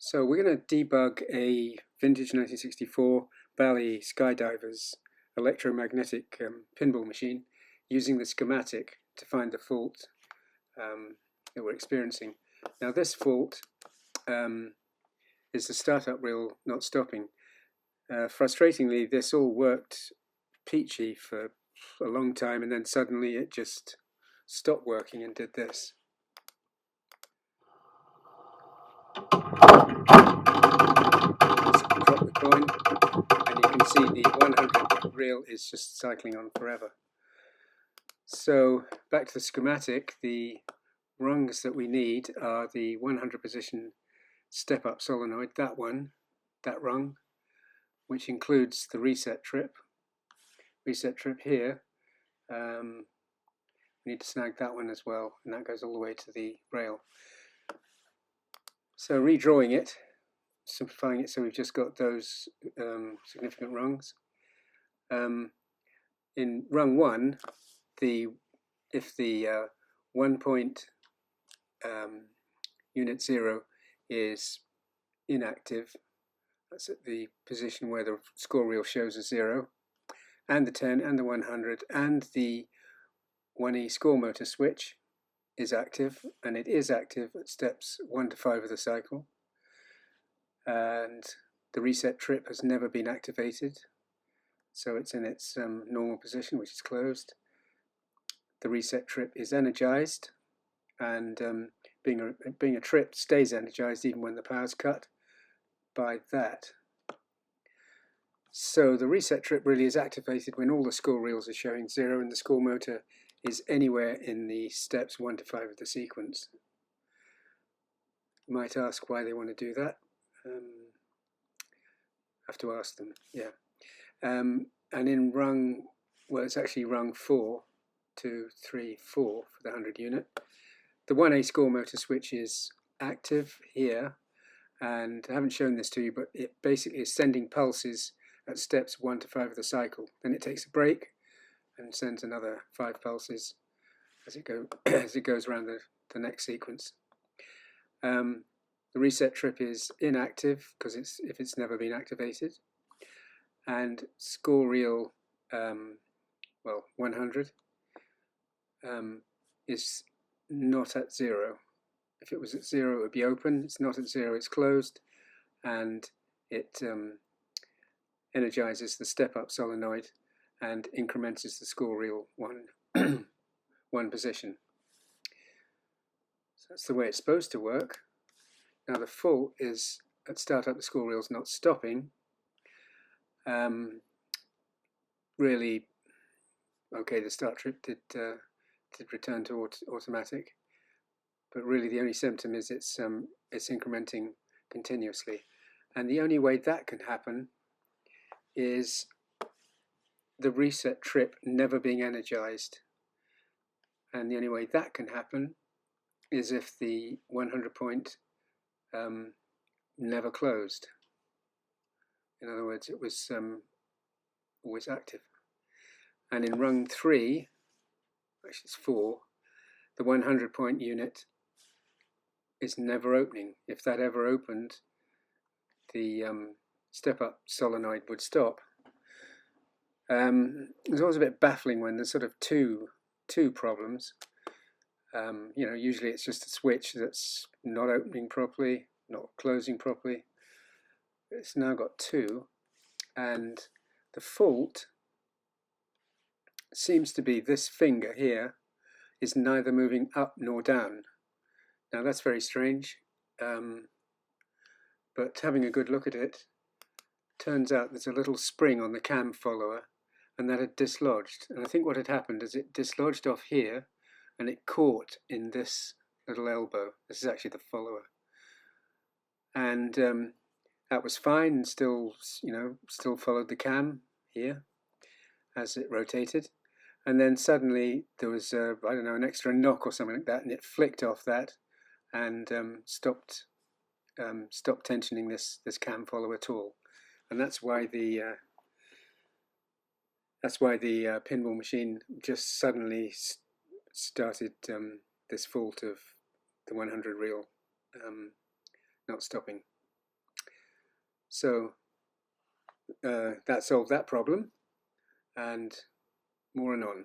So we're going to debug a vintage 1964 Bally Skydiver's electromagnetic pinball machine using the schematic to find the fault that we're experiencing. Now this fault is the startup reel not stopping. Frustratingly, this all worked peachy for a long time, and then suddenly it just stopped working and did this. Drop the coin, and you can see the 100 reel is just cycling on forever. So back to the schematic, the rungs that we need are the 100 position step-up solenoid, that one, that rung, which includes the reset trip here. We need to snag that one as well, and that goes all the way to the rail. So redrawing it, simplifying it, so we've just got those significant rungs. In rung 1, if the 1 point unit 0 is inactive, that's at the position where the score reel shows a 0, and the 10 and the 100 and the 1E score motor switch is active, and it is active at steps 1 to 5 of the cycle, and the reset trip has never been activated, so it's in its normal position, which is closed. The reset trip is energized, and being a trip, stays energized even when the power's cut by that. So the reset trip really is activated when all the score reels are showing 0 and the score motor is anywhere in the steps 1 to 5 of the sequence. You might ask why they want to do that. Have to ask them, yeah. And in rung, well, it's actually rung 4, 2, 3, 4 for the 100 unit. The 1A score motor switch is active here, and I haven't shown this to you, but it basically is sending pulses at steps 1 to 5 of the cycle. Then it takes a break and sends another 5 pulses as it goes around the next sequence. The reset trip is inactive because if it's never been activated, and score reel 100 is not at 0. If it was at 0, it would be open. It's not at 0, it's closed, and it energizes the step-up solenoid and increments the score reel one position. So that's the way it's supposed to work. Now the fault is at startup the score reel's not stopping. Really, okay, the start trip did return to automatic, but really the only symptom is it's incrementing continuously, and the only way that can happen is the reset trip never being energized, and the only way that can happen is if the 100 point never closed. In other words, it was always active. And in rung 3, which is 4, the 100 point unit is never opening. If that ever opened, the step-up solenoid would stop. It's always a bit baffling when there's sort of two problems. Usually it's just a switch that's not opening properly, not closing properly. It's now got 2, and the fault seems to be this finger here is neither moving up nor down. Now that's very strange, but having a good look at it, turns out there's a little spring on the cam follower, and that had dislodged. And I think what had happened is it dislodged off here, and it caught in this little elbow. This is actually the follower, and that was fine, and still followed the cam here as it rotated. And then suddenly there was I don't know, an extra knock or something like that, and it flicked off that and stopped tensioning this cam follower at all. And that's why the pinball machine just suddenly started this fault of the 100 reel not stopping. So that solved that problem, and more anon.